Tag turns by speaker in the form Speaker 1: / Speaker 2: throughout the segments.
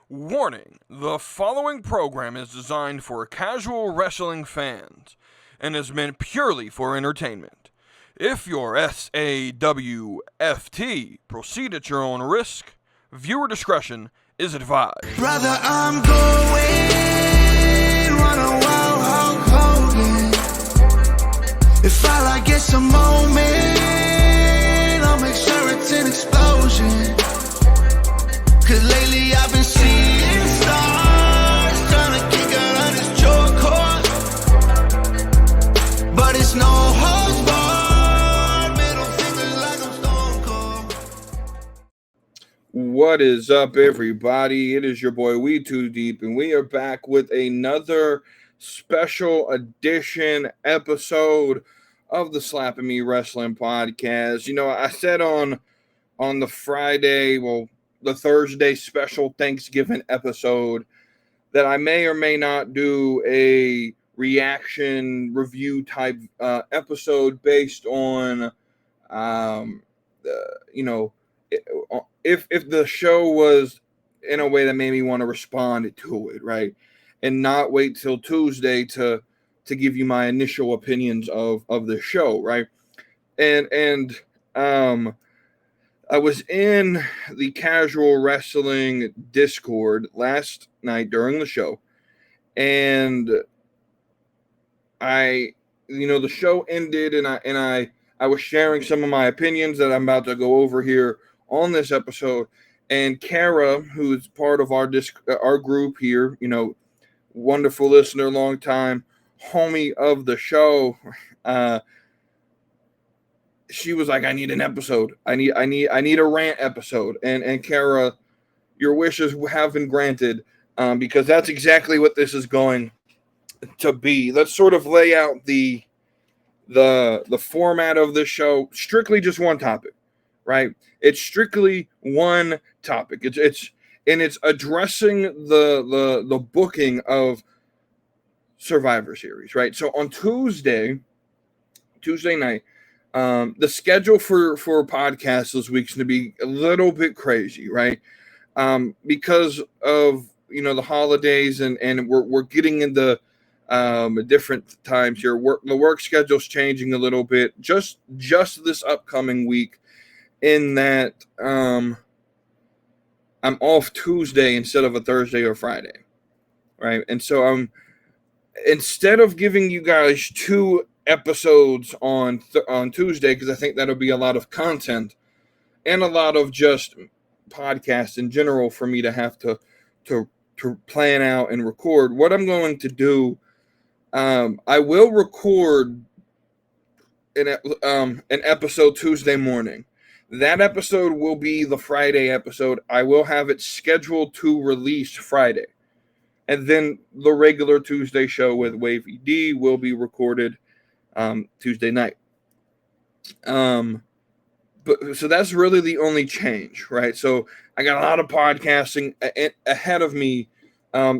Speaker 1: Warning, the following program is designed for casual wrestling fans and is meant purely for entertainment. If you're SAWFT, proceed at your own risk. Viewer discretion is advised.
Speaker 2: Brother, I'm going on a wild Hulk Hogan. If I get some moment, I'll make sure it's an explosion. Cause lately I've been seeing stars, trying to kick out on this chokehold. But it's no holds barred, middle fingers like I'm Stone Cold.
Speaker 1: What is up, everybody? It is your boy WeTooDeep, and we are back with another special edition episode of the Slapping Me Wrestling Podcast. You know, I said on the Friday, the Thursday special Thanksgiving episode, that I may or may not do a reaction review type episode based on, if the show was in a way that made me want to respond to it, right, and not wait till Tuesday to give you my initial opinions of the show, right, and I was in the casual wrestling Discord last night during the show, and the show ended, and I was sharing some of my opinions that I'm about to go over here on this episode. And Kara, who's part of our group here, wonderful listener, long time homie of the show, she was like, I need an episode. I need a rant episode. And Kara, your wishes have been granted, because that's exactly what this is going to be. Let's sort of lay out the format of this show. Strictly just one topic, right? It's strictly one topic. It's addressing the booking of Survivor Series, right? So on Tuesday night, the schedule for podcasts this week's going to be a little bit crazy, right? Because of the holidays, and we're getting into different times here. The work schedule's changing a little bit just this upcoming week, in that I'm off Tuesday instead of a Thursday or Friday, right? And so instead of giving you guys two episodes on Tuesday, because I think that'll be a lot of content and a lot of just podcasts in general for me to have to plan out and record. What I'm going to do, I will record an episode Tuesday morning. That episode will be the Friday episode. I will have it scheduled to release Friday. And then the regular Tuesday show with Wavy D will be recorded Tuesday night. But so that's really the only change, right? So I got a lot of podcasting ahead of me.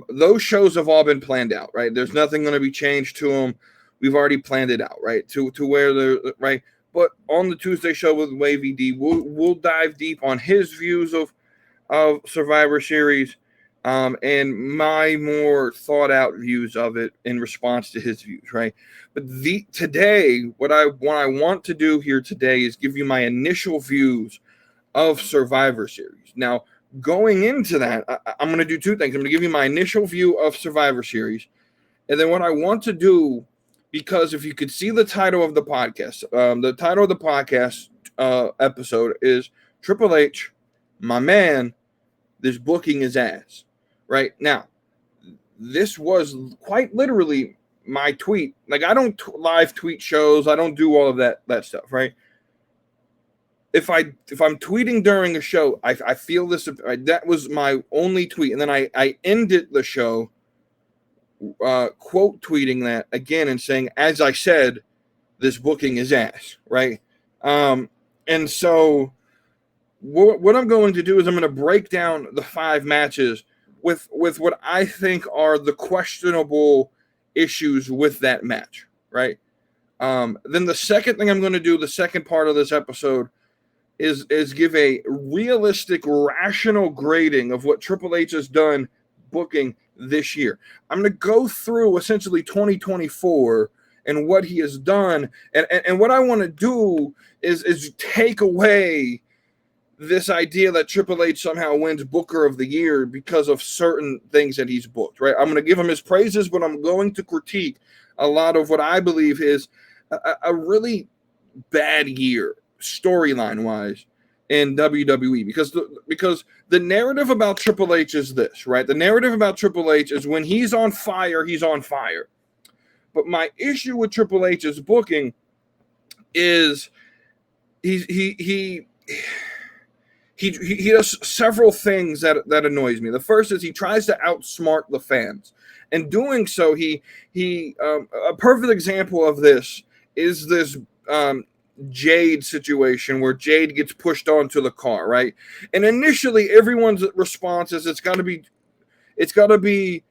Speaker 1: Those shows have all been planned out, right? There's nothing going to be changed to them. We've already planned it out, right? To where they're right. But on the Tuesday show with Wavy D, we'll dive deep on his views of Survivor Series, and my more thought out views of it in response to his views, right? But today, what I want to do here today is give you my initial views of Survivor Series. Now, going into that, I'm going to do two things. I'm going to give you my initial view of Survivor Series, and then what I want to do, because if you could see the title of the podcast, the title of the podcast episode is Triple H, my man, this booking his ass. Right now, this was quite literally my tweet. Like, I don't live tweet shows. I don't do all of that stuff, right? If I'm tweeting during a show, I feel this. That was my only tweet, and then I ended the show quote tweeting that again and saying, as I said, this booking is ass, right? And so what I'm going to do is I'm going to break down the 5 matches with what I think are the questionable issues with that match, right? Then the second thing I'm going to do, the second part of this episode, is give a realistic, rational grading of what Triple H has done booking this year. I'm going to go through essentially 2024 and what he has done, and what I want to do is take away this idea that Triple H somehow wins Booker of the Year because of certain things that he's booked, right? I'm going to give him his praises, but I'm going to critique a lot of what I believe is a really bad year storyline-wise in WWE, because the narrative about Triple H is this, right? The narrative about Triple H is when he's on fire, he's on fire. But my issue with Triple H's booking is he does several things that annoys me. The first is he tries to outsmart the fans. And doing so, a perfect example of this is this Jade situation where Jade gets pushed onto the car, right? And initially, everyone's response is it's got to be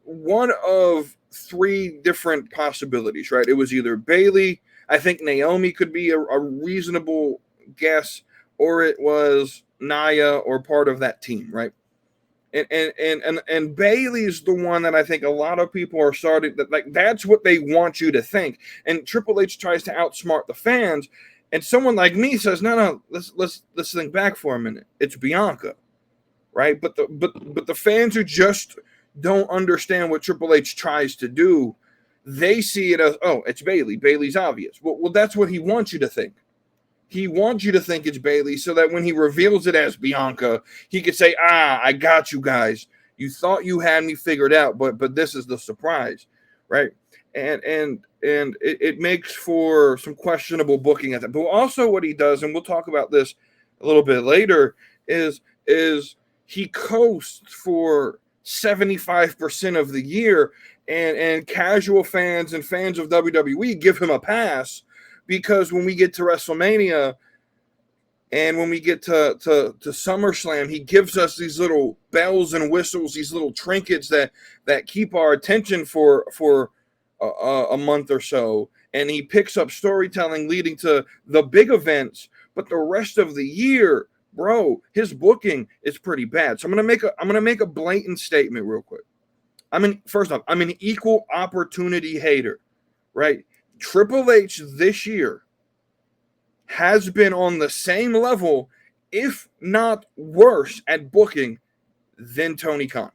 Speaker 1: one of three different possibilities, right? It was either Bayley, I think Naomi could be a reasonable guess, or it was Nia or part of that team, right? And Bayley's the one that I think a lot of people are starting that, like, that's what they want you to think. And Triple H tries to outsmart the fans, and someone like me says, no, let's think back for a minute. It's Bianca, right? But the fans who just don't understand what Triple H tries to do, they see it as, oh, it's Bayley. Bayley's obvious. Well, that's what he wants you to think. He wants you to think it's Bayley so that when he reveals it as Bianca, he could say, I got you guys. You thought you had me figured out, but this is the surprise, right? And it makes for some questionable booking at that. But also what he does, and we'll talk about this a little bit later, is he coasts for 75% of the year, and casual fans and fans of WWE give him a pass. Because when we get to WrestleMania and when we get to SummerSlam, he gives us these little bells and whistles, these little trinkets that keep our attention for a month or so. And he picks up storytelling leading to the big events. But the rest of the year, bro, his booking is pretty bad. So I'm gonna make a blatant statement real quick. First off, I'm an equal opportunity hater, right? Triple H this year has been on the same level, if not worse, at booking than Tony Khan.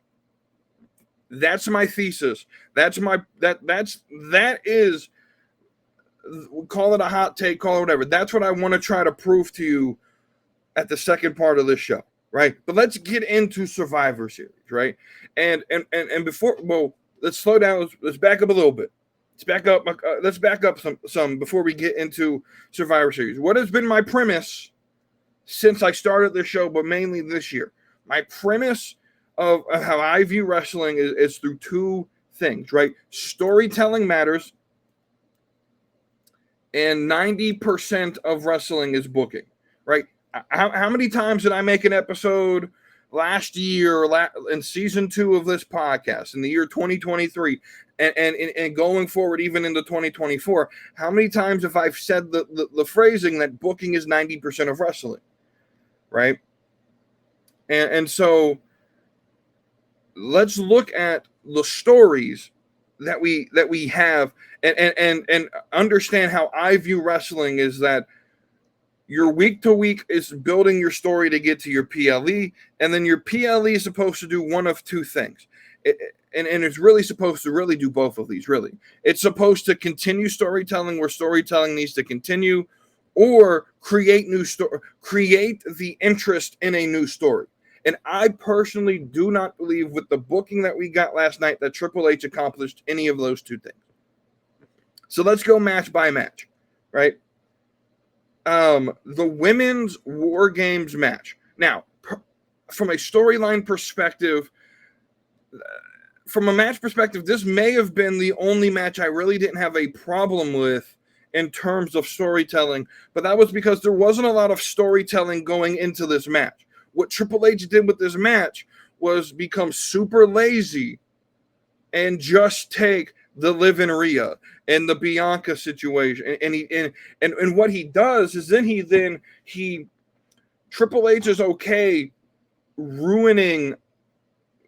Speaker 1: That's my thesis. That is, call it a hot take, call it whatever. That's what I want to try to prove to you at the second part of this show, right? But let's get into Survivor Series, right? And before, well, let's slow down. Let's back up a little bit. Let's back up some before we get into Survivor Series. What has been my premise since I started this show, but mainly this year? My premise of how I view wrestling is through two things, right? Storytelling matters, and 90% of wrestling is booking, right? How many times did I make an episode last year in season 2 of this podcast in the year 2023 and going forward even into 2024? How many times have I said the phrasing that booking is 90% of wrestling, right? And so let's look at the stories that we have and understand how I view wrestling is that your week to week is building your story to get to your PLE, and then your PLE is supposed to do one of two things. And it's really supposed to really do both of these, really. It's supposed to continue storytelling where storytelling needs to continue, or create the interest in a new story. And I personally do not believe with the booking that we got last night that Triple H accomplished any of those two things. So let's go match by match, right? The women's War Games match. Now, from a storyline perspective, from a match perspective, this may have been the only match I really didn't have a problem with in terms of storytelling, but that was because there wasn't a lot of storytelling going into this match. What Triple H did with this match was become super lazy and just take the Liv and Rhea and the Bianca situation, and what he does is then he Triple H is okay ruining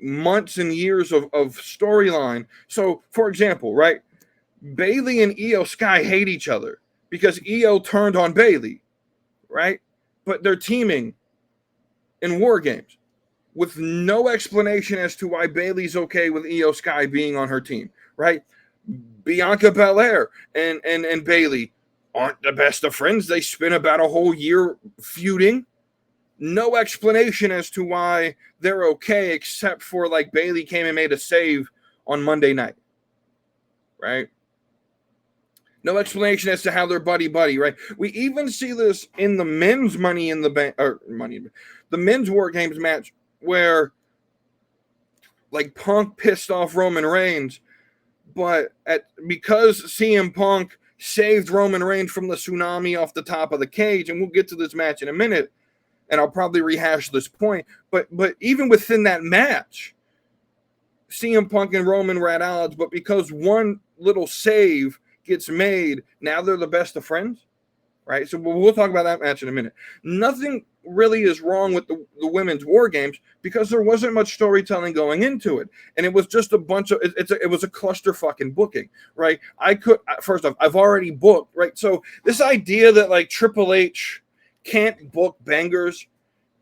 Speaker 1: months and years of storyline. So, for example, right, Bayley and Io Sky hate each other because Io turned on Bayley, right? But they're teaming in War Games with no explanation as to why Bayley's okay with Io Sky being on her team, right? Bianca Belair and Bayley aren't the best of friends. They spent about a whole year feuding. No explanation as to why they're okay, except for like Bayley came and made a save on Monday night, right? No explanation as to how they're buddy, right? We even see this in the men's Money in the Bank, the men's War Games match where like Punk pissed off Roman Reigns, but because CM Punk saved Roman Reigns from the tsunami off the top of the cage, and we'll get to this match in a minute, and I'll probably rehash this point, but even within that match, CM Punk and Roman were at odds, but because one little save gets made, now they're the best of friends, right? So we'll talk about that match in a minute. Nothing really is wrong with the women's War Games because there wasn't much storytelling going into it, and it was just a bunch of it was a clusterfuck in booking, right? First off, I've already booked, right? So this idea that like Triple H can't book bangers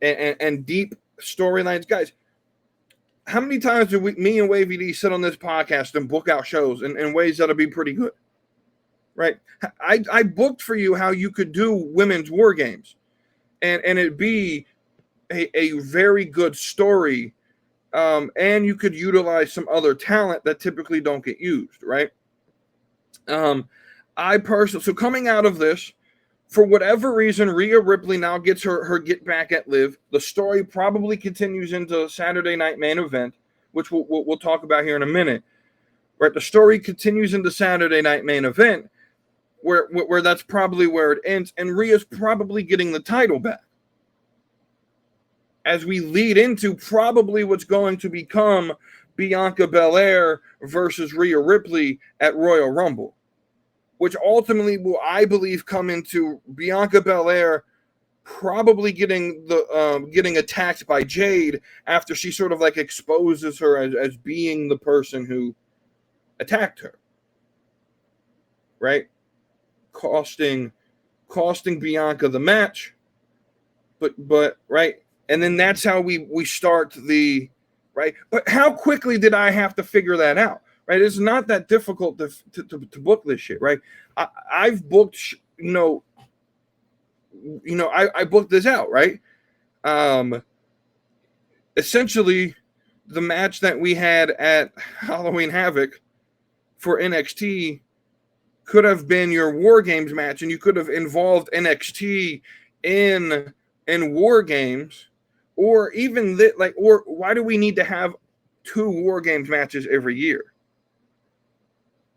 Speaker 1: and deep storylines, guys. How many times do me and Wavy D sit on this podcast and book out shows in ways that'll be pretty good, right? I booked for you how you could do women's War Games, and it'd be a very good story, and you could utilize some other talent that typically don't get used, right? So coming out of this, for whatever reason, Rhea Ripley now gets her get back at Liv. The story probably continues into Saturday Night Main Event, which we'll talk about here in a minute. Right, the story continues into Saturday Night Main Event, where that's probably where it ends, and Rhea's probably getting the title back as we lead into probably what's going to become Bianca Belair versus Rhea Ripley at Royal Rumble, which ultimately will, I believe, come into Bianca Belair probably getting attacked by Jade after she sort of like exposes her as being the person who attacked her, right? Costing Bianca the match, but right, and then that's how we start the right. But how quickly did I have to figure that out? Right, it's not that difficult to book this shit, right? I've booked, I booked this out, right? Essentially, the match that we had at Halloween Havoc for NXT could have been your War Games match, and you could have involved NXT in War Games, or even or why do we need to have 2 War Games matches every year?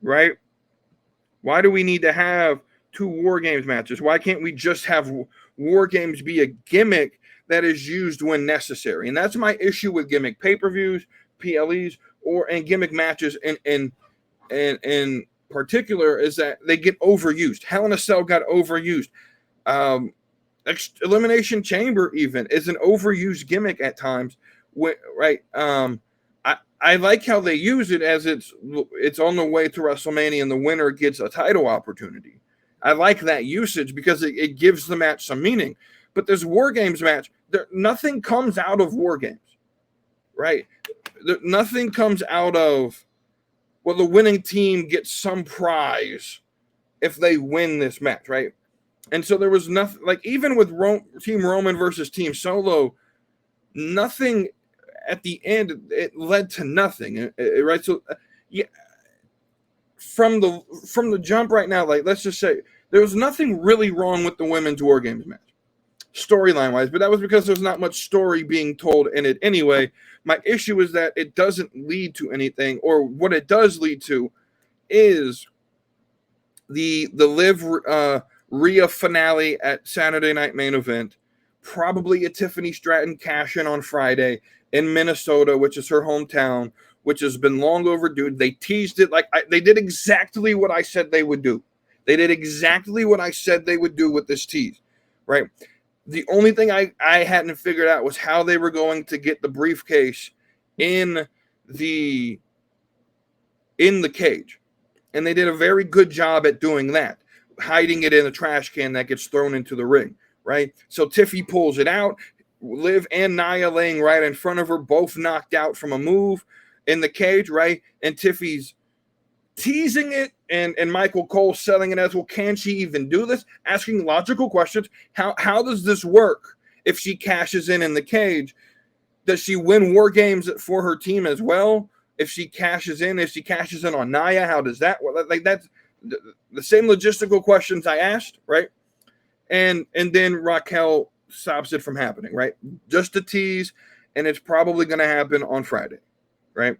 Speaker 1: Right? Why do we need to have 2 War Games matches? Why can't we just have War Games be a gimmick that is used when necessary? And that's my issue with gimmick pay-per-views, PLEs, and gimmick matches in particular, is that they get overused. Hell in a Cell got overused. Elimination Chamber even is an overused gimmick at times. Right? I like how they use it as it's on the way to WrestleMania and the winner gets a title opportunity. I like that usage because it gives the match some meaning. But this War Games match, nothing comes out of War Games, right? Nothing comes out of, well, the winning team gets some prize if they win this match, right? And so there was nothing, like even with Team Roman versus Team Solo, nothing at the end, it led to nothing, right? So, yeah, from the jump right now, like let's just say there was nothing really wrong with the women's War Games match, storyline wise, but that was because there's not much story being told in it anyway. My issue is that it doesn't lead to anything, or what it does lead to is the Liv Rhea finale at Saturday Night Main Event, probably a Tiffany Stratton cash in on Friday, in Minnesota, which is her hometown, which has been long overdue. They teased it they did exactly what I said they would do. They did exactly what I said they would do with this tease, right? The only thing I hadn't figured out was how they were going to get the briefcase in the cage. And they did a very good job at doing that, hiding it in a trash can that gets thrown into the ring, right? So Tiffy pulls it out. Liv and Nia laying right in front of her, both knocked out from a move in the cage, right? And Tiffy's teasing it, and Michael Cole selling it as, well, can she even do this? Asking logical questions. How does this work if she cashes in the cage? Does she win War Games for her team as well? If she cashes in on Nia, how does that work? Like, that's the same logistical questions I asked, right? And then Raquel stops it from happening, right? Just a tease, and it's probably going to happen on Friday, right?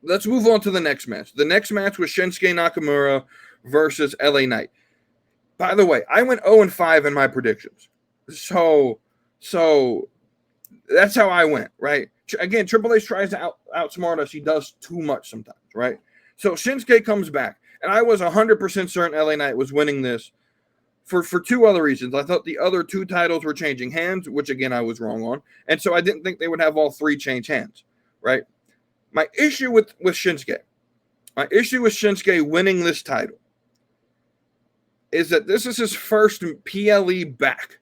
Speaker 1: Let's move on to the next match. The next match was Shinsuke Nakamura versus LA Knight. By the way, I went 0-5 in my predictions. So that's how I went, right? Again, Triple H tries to outsmart us. He does too much sometimes, right? So Shinsuke comes back, and I was 100% certain LA Knight was winning this for two other reasons. I thought the other two titles were changing hands, which, again, I was wrong on. And so I didn't think they would have all three change hands, right? My issue with Shinsuke winning this title is that this is his first PLE back.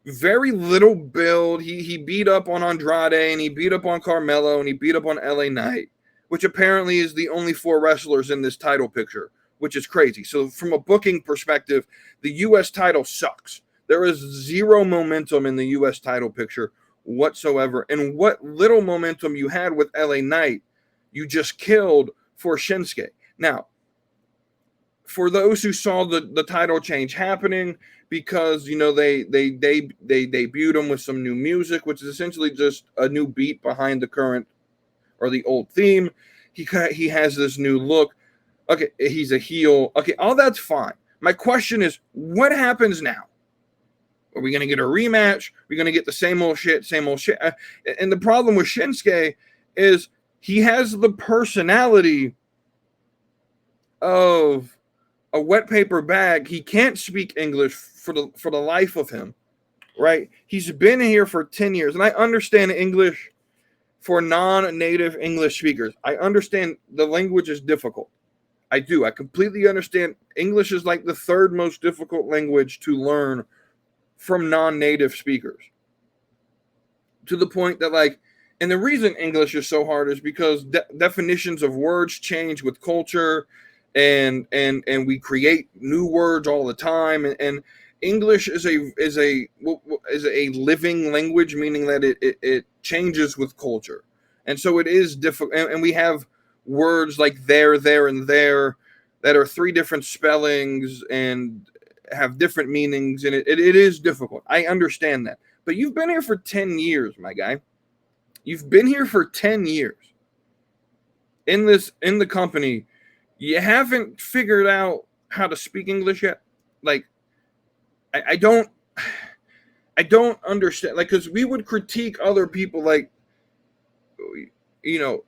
Speaker 1: Very little build. He beat up on Andrade, and he beat up on Carmelo, and he beat up on LA Knight, which apparently is the only 4 wrestlers in this title picture, which is crazy. So from a booking perspective, the U.S. title sucks. There is zero momentum in the U.S. title picture whatsoever. And what little momentum you had with LA Knight, you just killed for Shinsuke. Now, for those who saw the title change happening, because, you know, they debuted him with some new music, which is essentially just a new beat behind the current or the old theme. He has this new look. Okay, he's a heel. Okay, all that's fine. My question is, what happens now? Are we going to get a rematch? Are we going to get the same old shit, And the problem with Shinsuke is he has the personality of a wet paper bag. He can't speak English for the life of him, right? He's been here for 10 years, and I understand English for non-native English speakers. I understand the language is difficult. I do. I completely understand. English is like the 3rd most difficult language to learn from non-native speakers, to the point that, like, and the reason English is so hard is because definitions of words change with culture, and we create new words all the time, and English is a living language, meaning that it changes with culture, and so it is difficult. And we have words like there, and there that are 3 different spellings and have different meanings, and it is difficult. I understand that. But you've been here for 10 years, my guy. You've been here for 10 years. In the company, you haven't figured out how to speak English yet. Like, I don't understand. Like, because we would critique other people, like, you know,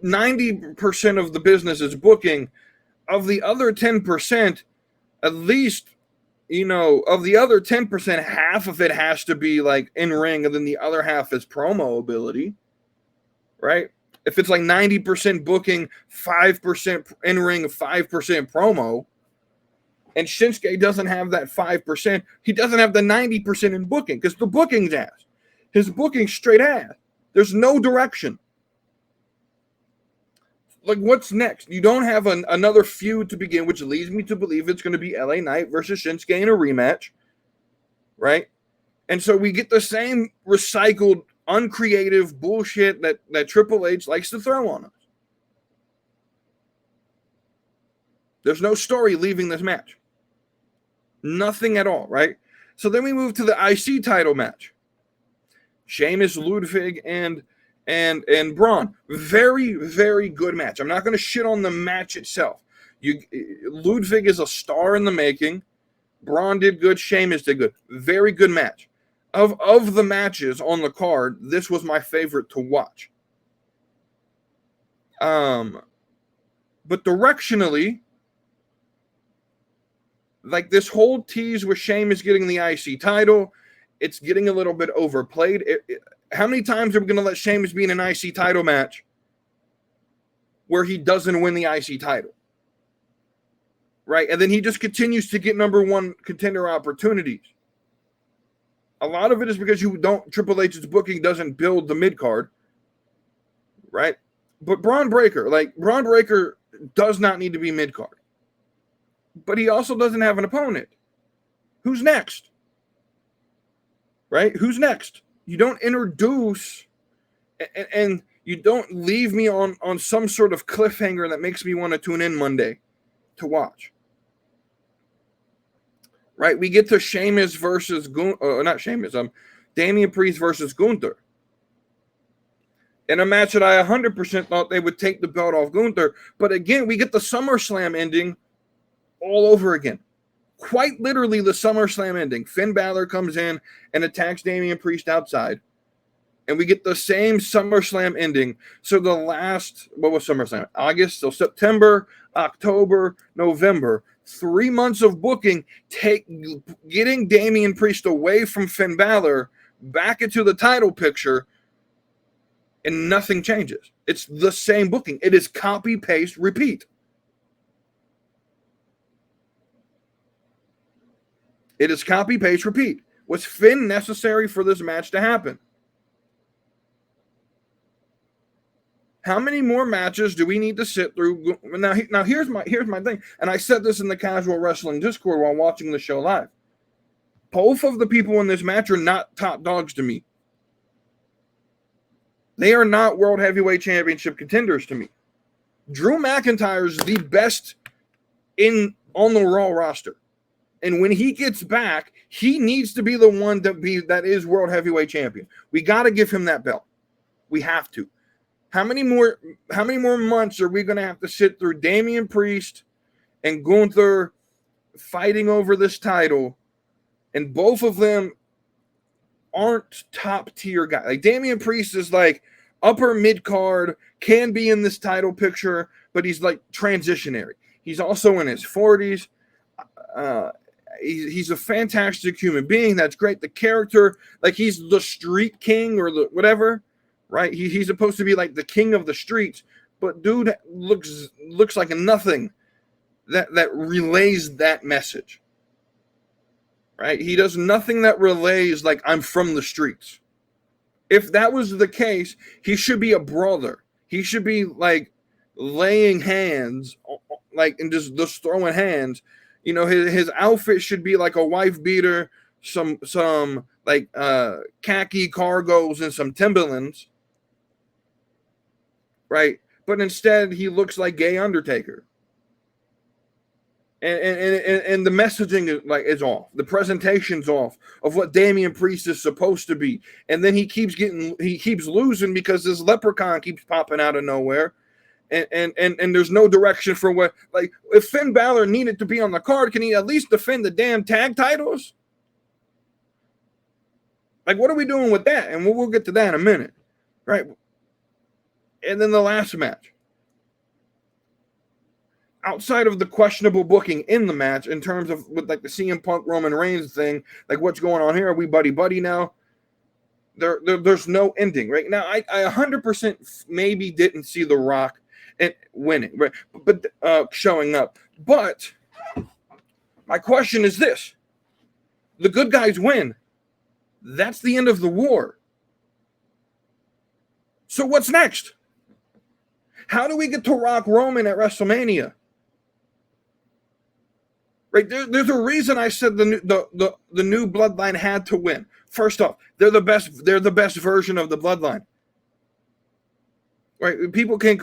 Speaker 1: 90% of the business is booking. Of the other 10%, at least, you know, of the other 10%, half of it has to be like in ring, and then the other half is promo ability, right? If it's like 90% booking, 5% in ring, 5% promo, and Shinsuke doesn't have that 5%, he doesn't have the 90% in booking, because the booking's ass. His booking's straight ass. There's no direction. Like, what's next? You don't have another feud to begin, which leads me to believe it's going to be LA Knight versus Shinsuke in a rematch, right? And so we get the same recycled, uncreative bullshit that Triple H likes to throw on us. There's no story leaving this match. Nothing at all, right? So then we move to the IC title match. Sheamus, Ludwig, and Braun. Very, very good match. I'm not going to shit on the match itself. Ludwig is a star in the making. Braun did good. Sheamus did good. Very good match. Of the matches on the card, this was my favorite to watch. But directionally, like this whole tease with Sheamus getting the IC title, it's getting a little bit overplayed. How many times are we going to let Sheamus be in an IC title match where he doesn't win the IC title? Right? And then he just continues to get number one contender opportunities. A lot of it is because Triple H's booking doesn't build the mid card. Right? But Braun Breaker does not need to be mid card. But he also doesn't have an opponent. Who's next? Right? Who's next? You don't introduce and you don't leave me on some sort of cliffhanger that makes me want to tune in Monday to watch. Right? We get to Sheamus versus Damian Priest versus Gunther. In a match that I 100% thought they would take the belt off Gunther. But again, we get the SummerSlam ending all over again. Quite literally the SummerSlam ending. Finn Balor comes in and attacks Damian Priest outside. And we get the same SummerSlam ending. So the last, what was SummerSlam? August, so September, October, November. 3 months of booking, getting Damian Priest away from Finn Balor back into the title picture, and nothing changes. It's the same booking. It is copy, paste, repeat. It is copy, paste, repeat. Was Finn necessary for this match to happen? How many more matches do we need to sit through? Now here's my thing, and I said this in the Casual Wrestling Discord while watching the show live. Both of the people in this match are not top dogs to me. They are not World Heavyweight Championship contenders to me. Drew McIntyre is the best on the Raw roster. And when he gets back, he needs to be the one that is World Heavyweight Champion. We got to give him that belt. We have to. How many more months are we going to have to sit through Damian Priest and Gunther fighting over this title? And both of them aren't top tier guys. Like Damian Priest is like upper mid card, can be in this title picture, but he's like transitionary. He's also in his 40s. He's a fantastic human being. That's great. The character, like he's the street king or the whatever, right? He's supposed to be like the king of the streets, but dude looks like a nothing that relays that message. Right? He does nothing that relays like I'm from the streets. If that was the case, he should be a brawler. He should be like laying hands, like and just throwing hands. You know, his outfit should be like a wife beater, some like khaki cargos and some Timberlands. Right? But instead he looks like gay Undertaker. And the messaging is off. The presentation's off of what Damian Priest is supposed to be. And then he keeps losing because this leprechaun keeps popping out of nowhere. And there's no direction for what, like, if Finn Balor needed to be on the card, can he at least defend the damn tag titles? Like, what are we doing with that? And we'll get to that in a minute. Right? And then the last match. Outside of the questionable booking in the match, in terms of with like the CM Punk Roman Reigns thing, like what's going on here? Are we buddy now? There's no ending right now. I 100% maybe didn't see The Rock and winning, right? But showing up. But my question is this: the good guys win. That's the end of the war. So what's next? How do we get to Rock Roman at WrestleMania? Right, there's a reason I said the new bloodline had to win. First off, they're the best version of the bloodline. Right, people can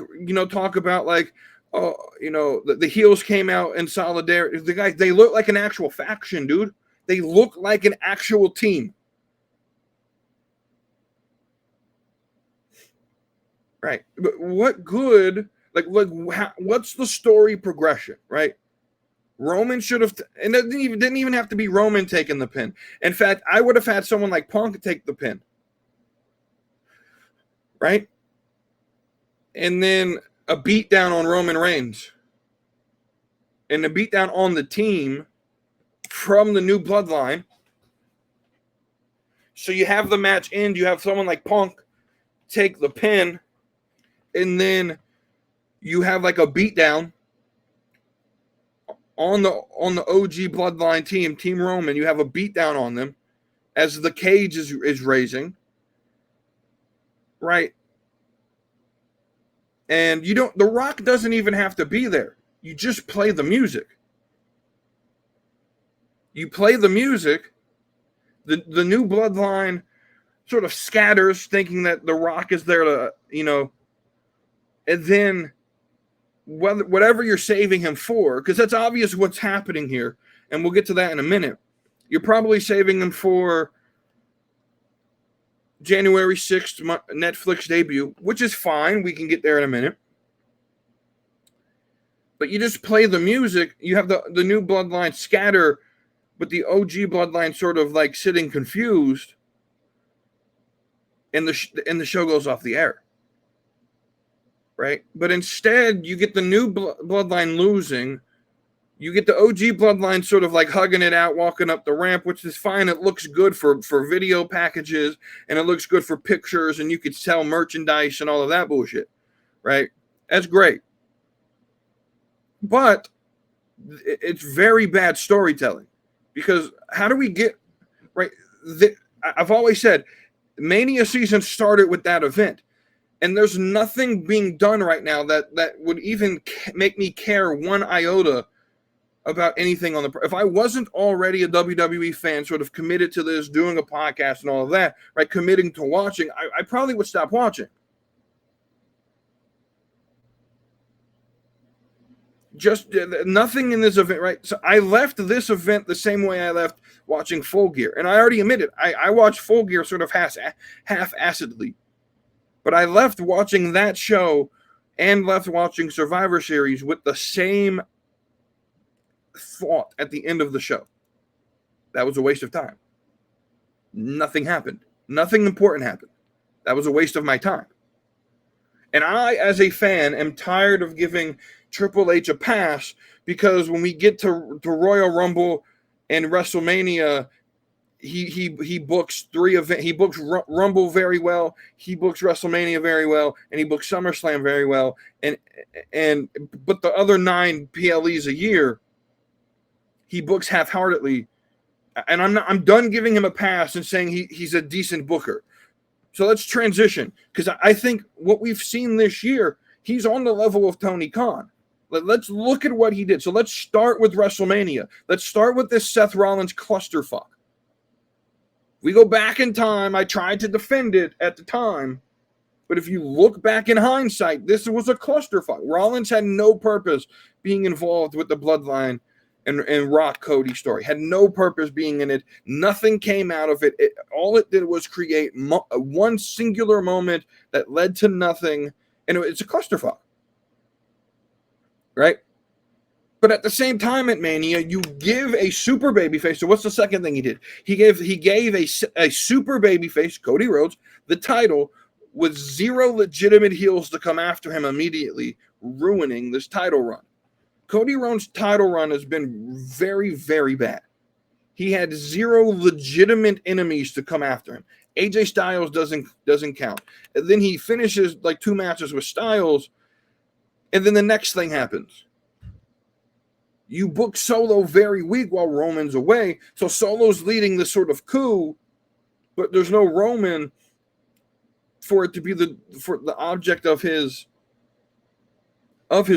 Speaker 1: talk about like, oh, the heels came out in solidarity. The guys, they look like an actual faction, dude. They look like an actual team. Right, but what good? Like what's the story progression? Right. Roman should have, and it didn't even have to be Roman taking the pin. In fact, I would have had someone like Punk take the pin. Right? And then a beatdown on Roman Reigns. And a beatdown on the team from the New Bloodline. So you have the match end. You have someone like Punk take the pin. And then you have like a beatdown on the OG Bloodline team, Team Roman. You have a beatdown on them as the cage is raising. Right? And The Rock doesn't even have to be there. You just play the music. You play the music. The New Bloodline sort of scatters, thinking that The Rock is there to, and then whatever you're saving him for, because that's obvious what's happening here, and we'll get to that in a minute. You're probably saving him for January 6th Netflix debut, which is fine. We can get there in a minute. But you just play the music. You have the New Bloodline scatter, but the OG Bloodline sort of like sitting confused, and the show goes off the air. Right? But instead, you get the New Bloodline losing. You get the OG Bloodline sort of like hugging it out, walking up the ramp, which is fine. It looks good for video packages, and it looks good for pictures, and you could sell merchandise and all of that bullshit. Right? That's great. But it's very bad storytelling, because how do we get right? I've always said Mania season started with that event, and there's nothing being done right now that would even make me care one iota about anything on the. If I wasn't already a WWE fan, sort of committed to this, doing a podcast and all of that, right, committing to watching, I probably would stop watching. Just nothing in this event, right? So I left this event the same way I left watching Full Gear. And I already admitted, I watched Full Gear sort of half-assedly. But I left watching that show and left watching Survivor Series with the same thought at the end of the show. That was a waste of time. Nothing happened. Nothing important happened. That was a waste of my time. And I, as a fan, am tired of giving Triple H a pass, because when we get to Royal Rumble and WrestleMania, he books three events. He books Rumble very well. He books WrestleMania very well, and he books SummerSlam very well. But the other 9 PLEs a year, he books half-heartedly. And I'm done giving him a pass and saying he's a decent booker. So let's transition, because I think what we've seen this year, he's on the level of Tony Khan. Let's look at what he did. So let's start with WrestleMania. Let's start with this Seth Rollins clusterfuck. We go back in time. I tried to defend it at the time, but if you look back in hindsight, this was a clusterfuck. Rollins had no purpose being involved with the Bloodline and Rock Cody story. Had no purpose being in it. Nothing came out of it. All it did was create one singular moment that led to nothing, and it's a clusterfuck. Right? But at the same time at Mania, you give a super babyface. So what's the second thing he did? He gave a super babyface, Cody Rhodes, the title with 0 legitimate heels to come after him immediately, ruining this title run. Cody Rhodes' title run has been very, very bad. He had 0 legitimate enemies to come after him. AJ Styles doesn't count. And then he finishes like 2 matches with Styles, and then the next thing happens. You book Solo very weak while Roman's away, so Solo's leading this sort of coup, but there's no Roman for it to be the object of his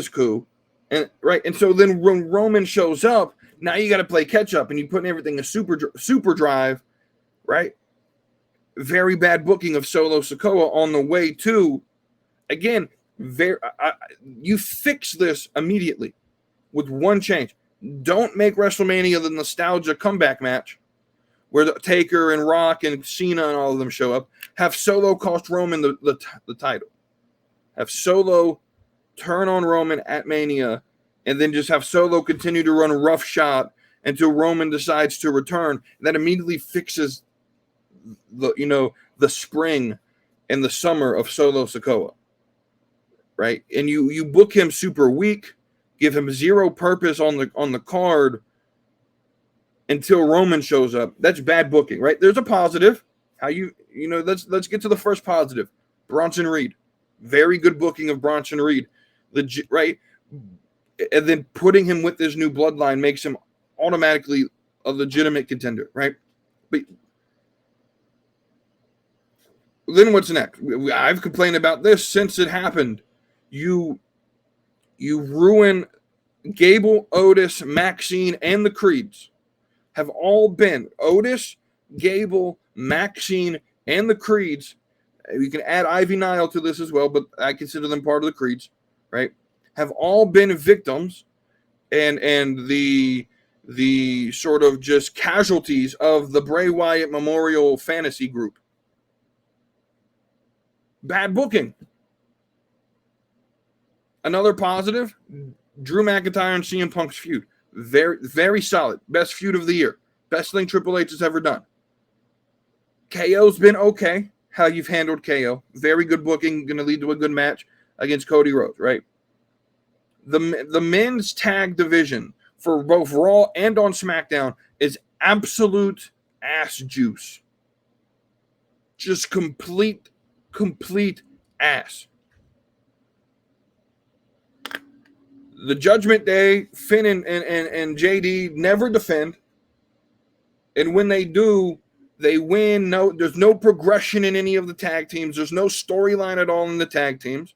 Speaker 1: coup. And right, and so then when Roman shows up, now you got to play catch up, and you put everything in super drive, right? Very bad booking of Solo Sikoa on the way to, again, you fix this immediately with one change. Don't make WrestleMania the nostalgia comeback match where the Taker and Rock and Cena and all of them show up. Have Solo cost Roman the title. Have Solo turn on Roman at Mania and then just have Solo continue to run roughshod until Roman decides to return. That immediately fixes the spring and the summer of Solo Sikoa, right? And you book him super weak, give him zero purpose on the card until Roman shows up. That's bad booking, right? There's a positive. Let's get to the first positive. Bronson Reed, very good booking of Bronson Reed, right? And then putting him with this new bloodline makes him automatically a legitimate contender, right? But then what's next? I've complained about this since it happened. You ruin Gable, Otis, Maxine, and the Creeds. Have all been Otis, Gable, Maxine, and the Creeds. You can add Ivy Nile to this as well, but I consider them part of the Creeds, right? Have all been victims and the sort of just casualties of the Bray Wyatt Memorial Fantasy Group. Bad booking. Another positive, Drew McIntyre and CM Punk's feud. Very, very solid. Best feud of the year. Best thing Triple H has ever done. KO's been okay. How you've handled KO. Very good booking. Going to lead to a good match against Cody Rhodes, right? The men's tag division for both Raw and on SmackDown is absolute ass juice. Just complete ass. The Judgment Day, Finn and JD never defend. And when they do, they win. There's no progression in any of the tag teams. There's no storyline at all in the tag teams.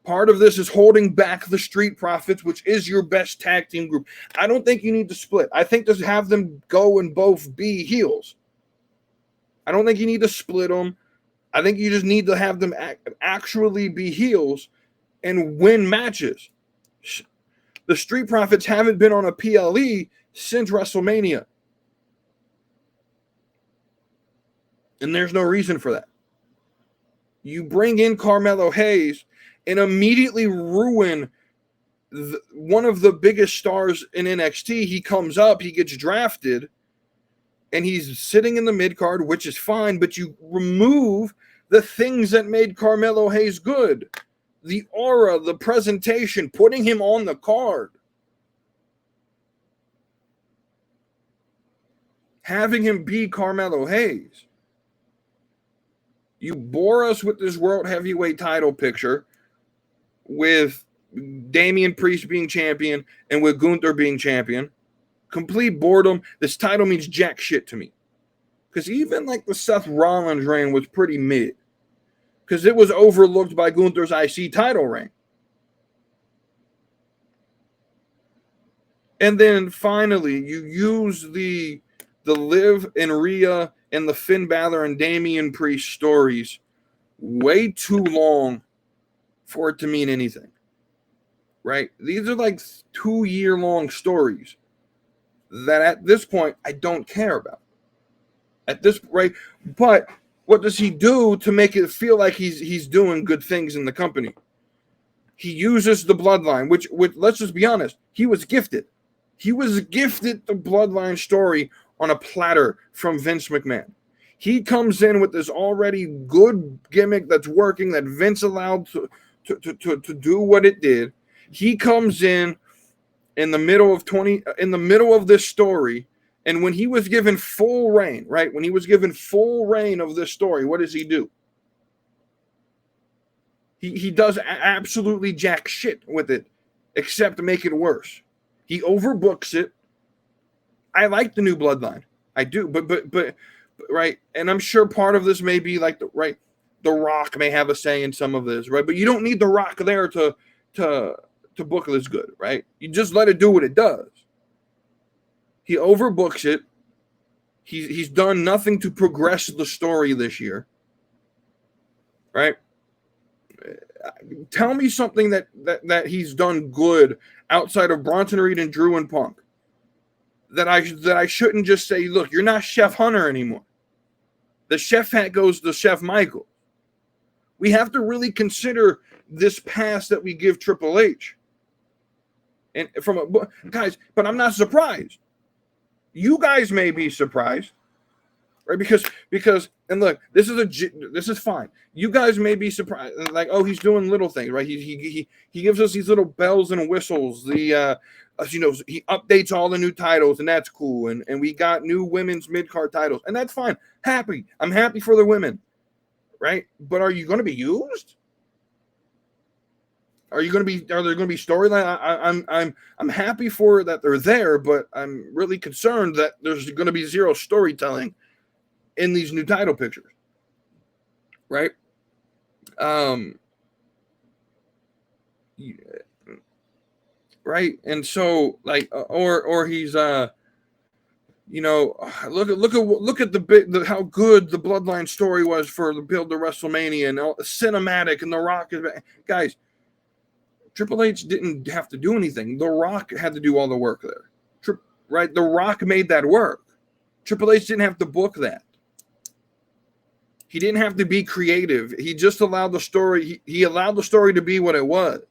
Speaker 1: Part of this is holding back the Street Profits, which is your best tag team group. I don't think you need to split. I think just have them go and both be heels. I don't think you need to split them. I think you just need to have them actually be heels and win matches. The Street Profits haven't been on a PLE since WrestleMania. And there's no reason for that. You bring in Carmelo Hayes and immediately ruin one of the biggest stars in NXT. He comes up, he gets drafted, and he's sitting in the mid-card, which is fine, but you remove the things that made Carmelo Hayes good. The aura, the presentation, putting him on the card. Having him be Carmelo Hayes. You bore us with this World Heavyweight title picture with Damian Priest being champion and with Gunther being champion. Complete boredom. This title means jack shit to me. Because even like the Seth Rollins reign was pretty mid. Because it was overlooked by Gunther's IC title reign. And then finally, you use the Liv and Rhea and the Finn Balor and Damian Priest stories way too long for it to mean anything. Right? These are like 2-year-long stories that at this point I don't care about. At this right, but what does he do to make it feel like he's doing good things in the company? He uses the bloodline, which let's just be honest, he was gifted. He was gifted the bloodline story on a platter from Vince McMahon. He comes in with this already good gimmick that's working, that Vince allowed to do what it did. He comes in the middle of this story, and when he was given full reign, right? When he was given full reign of this story, what does he do? He does absolutely jack shit with it, except to make it worse. He overbooks it. I like the new bloodline. I do, but right, and I'm sure part of this may be like The Rock may have a say in some of this, right? But you don't need The Rock there to book this good, right? You just let it do what it does. He overbooks it. He's done nothing to progress the story this year, right? Tell me something that he's done good outside of Bronson Reed and Drew and Punk. That I shouldn't just say, look, you're not Chef Hunter anymore. The chef hat goes to Chef Michael. We have to really consider this pass that we give Triple H. And guys, but I'm not surprised. You guys may be surprised, right? Because and look, this is fine. You guys may be surprised, like, oh, he's doing little things, right? He gives us these little bells and whistles. The he updates all the new titles, and that's cool. And we got new women's mid-card titles, and that's fine. I'm happy for the women, right? But are you going to be used? Are there going to be storyline? I'm happy for that they're there, but I'm really concerned that there's going to be zero storytelling in these new title pictures, right? Right, and so like, or he's look at the how good the Bloodline story was for the build to WrestleMania and all, cinematic, and The Rock is guys. Triple H didn't have to do anything. The Rock had to do all the work there. Right? The Rock made that work. Triple H didn't have to book that. He didn't have to be creative. He just allowed the story. He allowed the story to be what it was.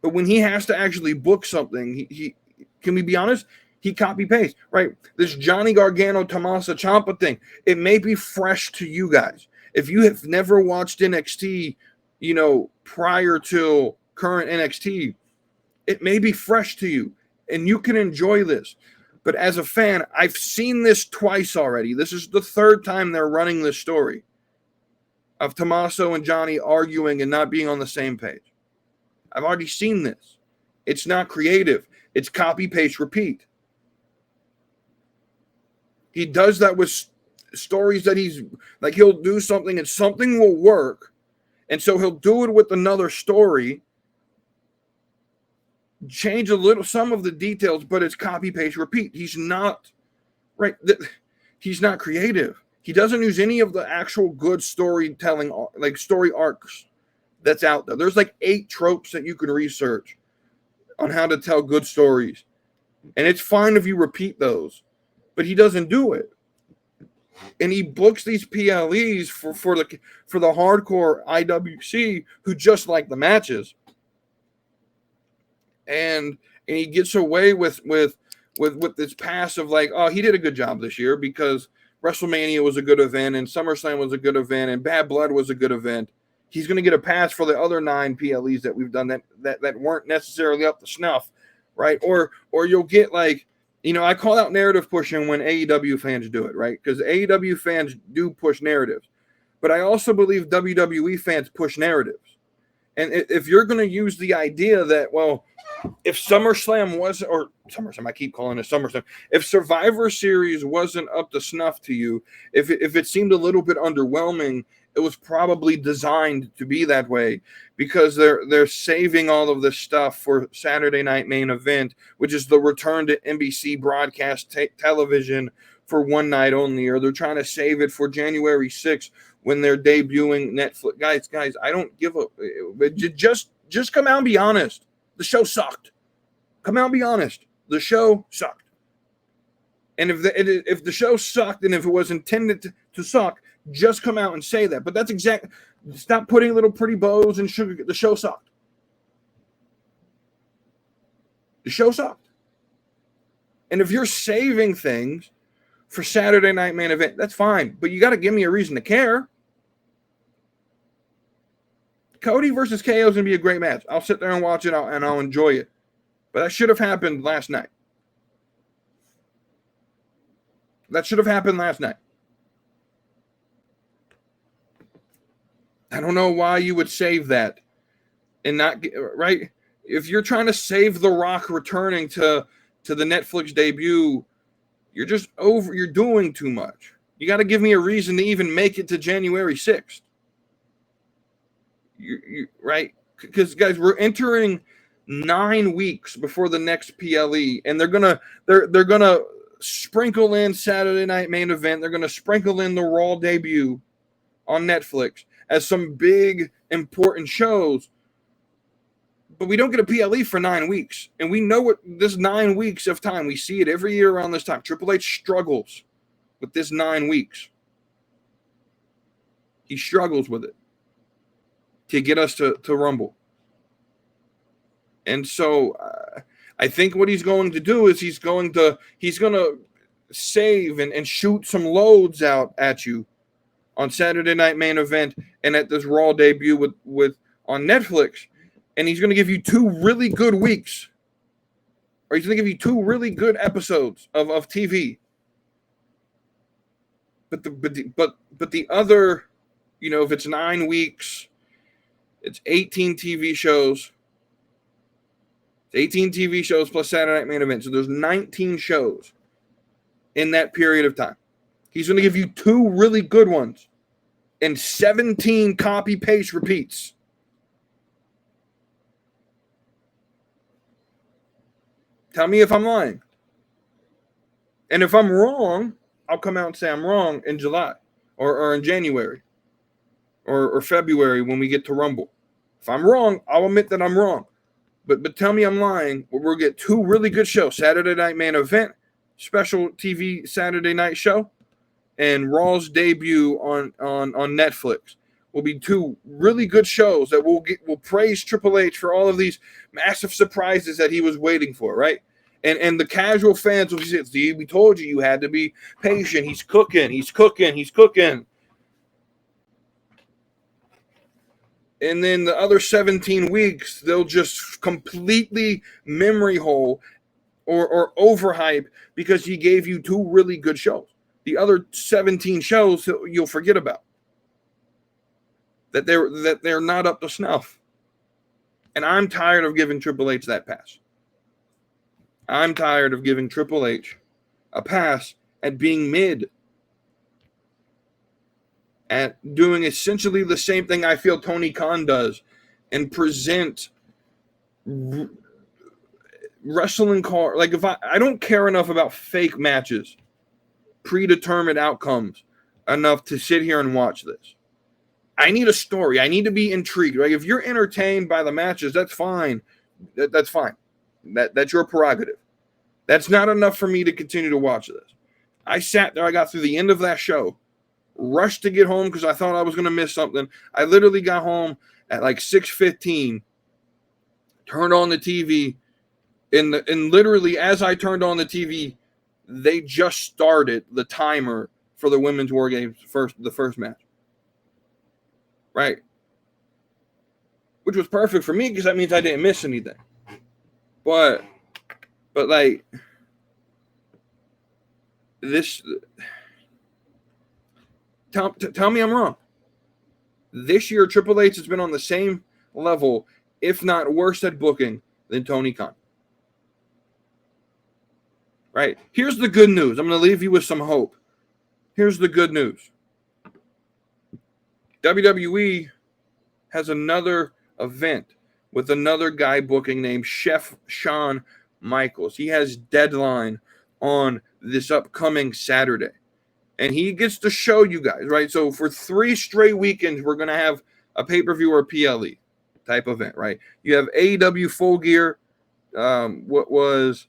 Speaker 1: But when he has to actually book something, he can we be honest? He copy paste, right? This Johnny Gargano, Tommaso Ciampa thing, it may be fresh to you guys. If you have never watched NXT, prior to current NXT, it may be fresh to you and you can enjoy this. But as a fan, I've seen this twice already. This is the third time they're running this story of Tommaso and Johnny arguing and not being on the same page. I've already seen this. It's not creative. It's copy, paste, repeat. He does that with stories that he's like, he'll do something and something will work. And so he'll do it with another story, change some of the details, but it's copy, paste, repeat. He's not, right? He's not creative. He doesn't use any of the actual good storytelling, like story arcs that's out there. There's like 8 tropes that you can research on how to tell good stories. And it's fine if you repeat those, but he doesn't do it. And he books these PLEs for the hardcore IWC who just like the matches, and he gets away with this pass of like, oh, he did a good job this year because WrestleMania was a good event and SummerSlam was a good event and Bad Blood was a good event. He's going to get a pass for the other 9 PLEs that we've done that weren't necessarily up to snuff, right? Or you'll get like, I call out narrative pushing when AEW fans do it, right? Because AEW fans do push narratives. But I also believe WWE fans push narratives. And if you're going to use the idea that, well, if SummerSlam wasn't, or SummerSlam, I keep calling it SummerSlam, if Survivor Series wasn't up to snuff to you, if it seemed a little bit underwhelming, it was probably designed to be that way because they're saving all of this stuff for Saturday Night Main Event, which is the return to NBC broadcast television for one night only, or they're trying to save it for January 6th when they're debuting Netflix. Guys, I don't give a just come out and be honest. The show sucked. Come out and be honest. The show sucked. And if the show sucked and if it was intended to suck, just come out and say that. But that's exactly. Stop putting little pretty bows and sugar. The show sucked. The show sucked. And if you're saving things for Saturday Night Main Event, that's fine. But you got to give me a reason to care. Cody versus KO is going to be a great match. I'll sit there and watch it and I'll enjoy it. But that should have happened last night. I don't know why you would save that and not get right. If you're trying to save The Rock returning to the Netflix debut, you're doing too much. You got to give me a reason to even make it to January 6th. You right? Because guys, we're entering 9 weeks before the next PLE, and they're gonna sprinkle in Saturday Night Main Event. They're gonna sprinkle in the Raw debut on Netflix as some big important shows. But we don't get a PLE for 9 weeks, and we know what this 9 weeks of time. We see it every year around this time. Triple H struggles with this 9 weeks. He struggles with it to get us to Rumble. And so I think what he's going to do is he's going to save and shoot some loads out at you on Saturday Night Main Event and at this Raw debut with on Netflix, and he's going to give you 2 really good weeks, or he's going to give you 2 really good episodes of TV. But the other, if it's 9 weeks, it's 18 TV shows. 18 TV shows plus Saturday Night Main Event. So there's 19 shows in that period of time. He's going to give you 2 really good ones and 17 copy paste repeats. Tell me if I'm lying. And if I'm wrong, I'll come out and say I'm wrong in July or in January or February when we get to Rumble. If I'm wrong, I'll admit that I'm wrong. But tell me I'm lying. We'll get 2 really good shows. Saturday Night Main Event, special TV Saturday night show, and Raw's debut on Netflix. Will be 2 really good shows that will praise Triple H for all of these massive surprises that he was waiting for, right? And the casual fans will say, "See, we told you had to be patient. He's cooking. And then the other 17 weeks, they'll just completely memory hole or overhype because he gave you 2 really good shows. The other 17 shows you'll forget about. That they're not up to snuff. And I'm tired of giving Triple H that pass. I'm tired of giving Triple H a pass at being mid. At doing essentially the same thing I feel Tony Khan does and present wrestling card. Like, if I don't care enough about fake matches, predetermined outcomes enough to sit here and watch this. I need a story. I need to be intrigued. Like, if you're entertained by the matches, that's fine. That's fine. That's your prerogative. That's not enough for me to continue to watch this. I sat there. I got through the end of that show. Rushed to get home because I thought I was going to miss something. I literally got home at like 6:15, turned on the TV, and literally as I turned on the TV, they just started the timer for the Women's War Games the first match. Right? Which was perfect for me because that means I didn't miss anything. But like this. Tell me I'm wrong. This year, Triple H has been on the same level, if not worse at booking, than Tony Khan. Right? Here's the good news. I'm going to leave you with some hope. Here's the good news. WWE has another event with another guy booking named Chef Shawn Michaels. He has Deadline on this upcoming Saturday. And he gets to show you guys, right? So for 3 straight weekends, we're going to have a pay-per-view or PLE type event, right? You have AEW Full Gear, what was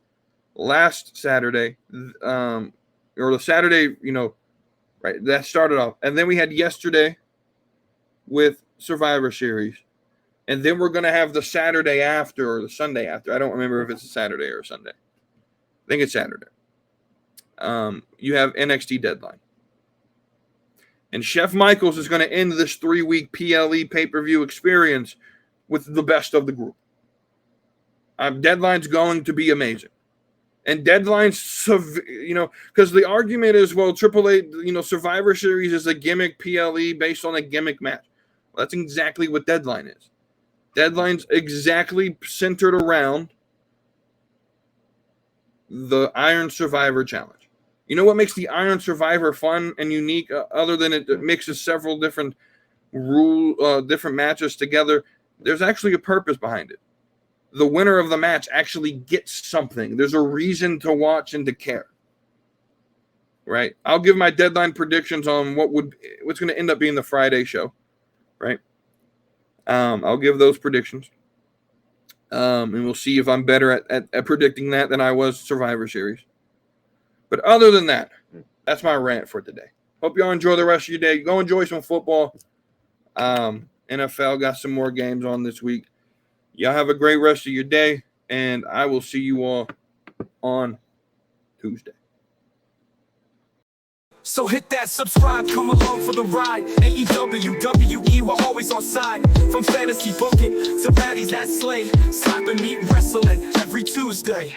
Speaker 1: last Saturday, or the Saturday, right? That started off. And then we had yesterday with Survivor Series. And then we're going to have the Saturday after or the Sunday after. I don't remember if it's a Saturday or a Sunday. I think it's Saturday. You have NXT Deadline. And Chef Michaels is going to end this 3-week PLE pay-per-view experience with the best of the group. Deadline's going to be amazing. And Deadline's, because the argument is, well, Triple H, Survivor Series is a gimmick PLE based on a gimmick match. Well, that's exactly what Deadline is. Deadline's exactly centered around the Iron Survivor Challenge. You know what makes the Iron Survivor fun and unique, other than it mixes several different different matches together? There's actually a purpose behind it. The winner of the match actually gets something. There's a reason to watch and to care. Right? I'll give my Deadline predictions on what's going to end up being the Friday show. Right? I'll give those predictions. And we'll see if I'm better at predicting that than I was Survivor Series. But other than that, that's my rant for today. Hope y'all enjoy the rest of your day. Go enjoy some football. NFL got some more games on this week. Y'all have a great rest of your day. and I will see you all on Tuesday.
Speaker 3: So hit that subscribe, come along for the ride. AEW, WWE, we're always on side. From fantasy booking to baddies that slay, slapping, meet, wrestling every Tuesday.